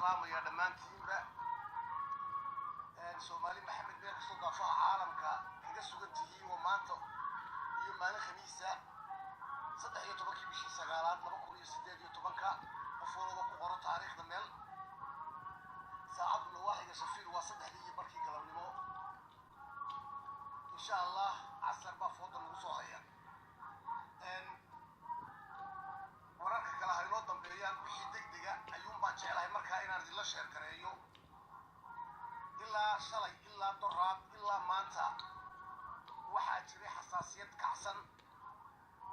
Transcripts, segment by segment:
السلام يا دمانتين بقى سومالي محمد بن كسو ضافها عالمك كيغا سوغنتيين ومانتو iyo maalin khamiisa 13 bishii sagaalaad 2018 qofwalba ku qoro taariikhda meel saacaduna waaxiga shafiir waa 3 barkii galabnimo insha Allah casar baa fooda lagu soo haya wararka kala haynoo dambeeyaan wixii degdega ayuun baan jeclahay markaa inaan idinla sheer gareeyo ilaa shalay ilaa doraad ilaa maanta waxaa jiray xasaasiyad kacsan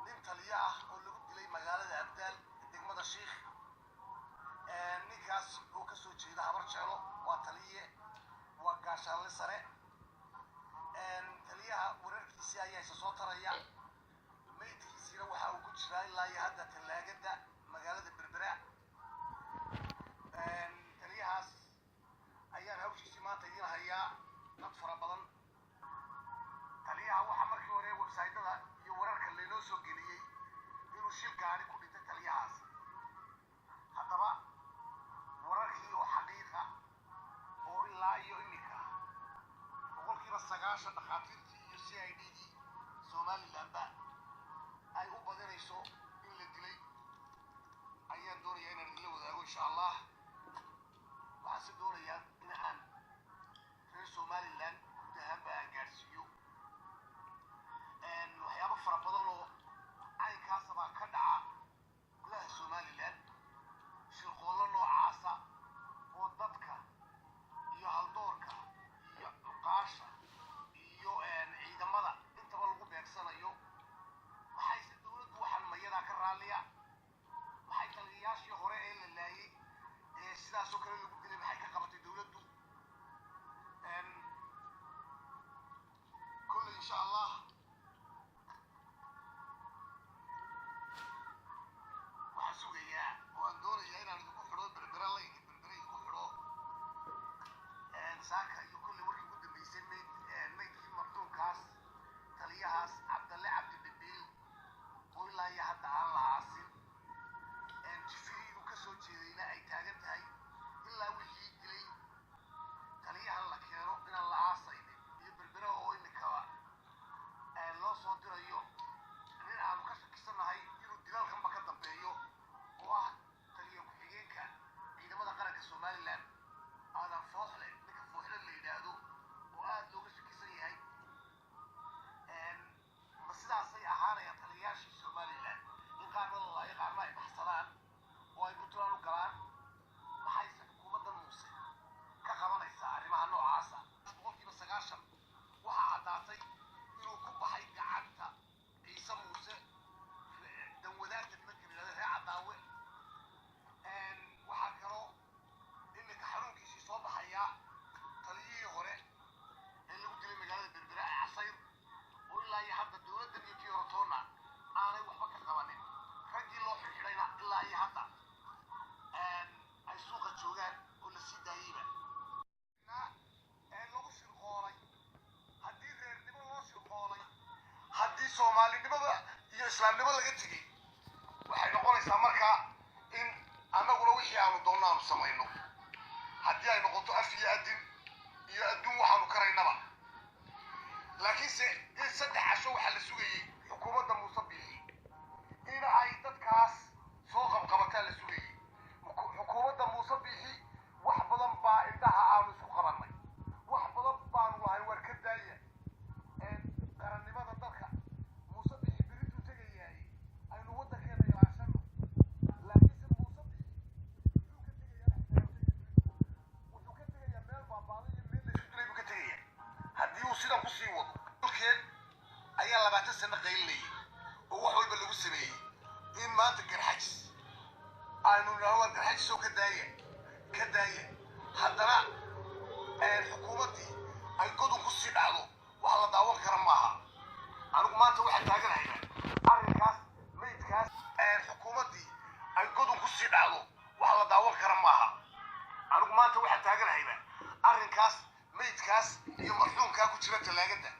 nin taliya ah oo lagu dilay magaalada Abdaal degmada Sheekh ninkaas oo ka soo jeeda habar jeclo waa taliye waa gaashaanle sare taliyaha wararkiisa ayaa soo taraya meydkiisina waxa uu ku jiraa ilaa iyo hadda talaagada magaalada Berbera taliyahaas ayaan hawshiisa maanta idin hayaa dad fara badan taliyaha waxa markii hore website-da iyo wararka leeno soo geliyay inuu shil gaari ku dhintay taliyahaas haddaba wararkii oo xaqiiqa oo ilaa iyo imika boqolkiiba 9 dhaqaatiirtii iyo CID-dii Somaliland ay u badanayso in la dilay ayaan doonayaa inaan idin la wadaago insha Allah waxaan doonayaa in aan reer Somaliland gudahaan baan gaarsiiyo waxyaabo fara badan oo caynkaas baa ka dhaca gudaha Somaliland shirqoollo noocaasa oo dadka iyo haldoorka iyo qaasha iyo ciidamada intaba lagu beegsanayo waxay si dawladdu waxaan mayada ka raaliya waxay taliyayaashii hore ee la laayay sidaas oo kale lagu dilay maxay ka qabatay dawladdu kullu insha Allah saaka iyo kulli wixii ku dambeysay meydkii marxuumkaas taliyahaas Cabdalle Cabdi Bibil oo ilaa iyo hadda aan la aasin jifiinu ka soo jeedayna ay taagan tahay ilaa wixii dilay taliyahan la keeno inaan la aasaynin iyo Berbera oo imika loo soo dirayo nin aanu ka shakisanahay inuu dilaalkanba ka dambeeyo oo ah taliya ku-xigeenka ciidamada qaranka Somaliland aadan fooxle la yiraahdo oo aad looga shakisan yahay ma sidaasay ahaanayaan taliyayaashii Somaliland in qaarkood ay baxsadaan oo ay Puntland u galaan maxay xukuumadda Muuse ka qabanaysaa arrimaha noocaasa boqolkiiba 9 waxaa caddaatay inuu ku baxay gacanta Ciise Muuse dan wadaagta nimanka reer Cadaawe waxaa kaloo imika xarunkiisii soo baxaya taliyihii hore ee lagu dilay magaalada Berbera Casayr oo ilaa iyo hadda dawladda iyo Kiyorotona aanay waxba ka qabanin raggii loo xirxirayna ilaa iyo hadda ay suuqa joogaan oo la sii daayayba lagu shirqoolay haddii reernimo loo shirqoolay haddii Soomaalinimada iyo Islaamnimo laga tegay waxay noqonaysaa markaa in annaguna wixii aanu doonno aanu samayno haddii ay noqoto af iyo adin iyo adduun waxaanu karaynaba laakiinse in 3 casho waxa la sugayay xukuumadda Muuse Biixi in ay dadkaas soo qabqabataa la sugayay xukuumadda Muuse Biixi wax badan baa indhaha aanu isku qabanay wax badan baanu lahay war ka daaya qarannimada dalka Muuse Biixi biritu tagayay aynu waddankeena ilaashano laakiinse Muuse Biixi wuxuu ka tagayaa meel baabaaday iyo meel la isku dilay buu ka tagayaa haddii uu sidan ku sii wado dalkeen ayaa 20 sano qaylinayay oo wax walba lagu sameeyay in maanta garxajis aynu nahawad garxajis oo ka daaya haddana xukuumaddii ay godon ku sii dhacdo wax la daawan kara maaha anigu maanta waxaan taaganahayna arrinkaas meydkaas xukuumaddii ay godon ku sii dhacdo wax la daawan kara maaha anigu maanta waxaan taaganahayna arrinkaas meydkaas iyo marxuumkaa ku jira talaagada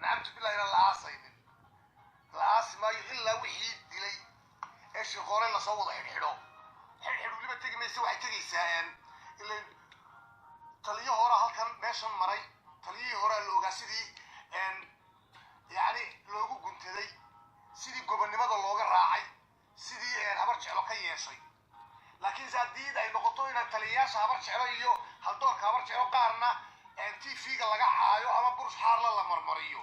nacamtu billahi la aasaynin la aasi maayo ilaa wixii dilay ee shirqoole la soo wada xidhxidho weliba tegi maysa waxay tegaysaa ilan taliyo hore halkan meeshan maray taliyihii hore la ogaa sidii yani loogu guntaday sidii gobonnimada looga raacay sidii habar jeclo ka yeeshay laakiin haddii ay noqoto inaan taliyayaasha habar jeclo iyo haldoorka habar jeclo qaarna TV-ga laga caayo ama burus xaarla la marmariyo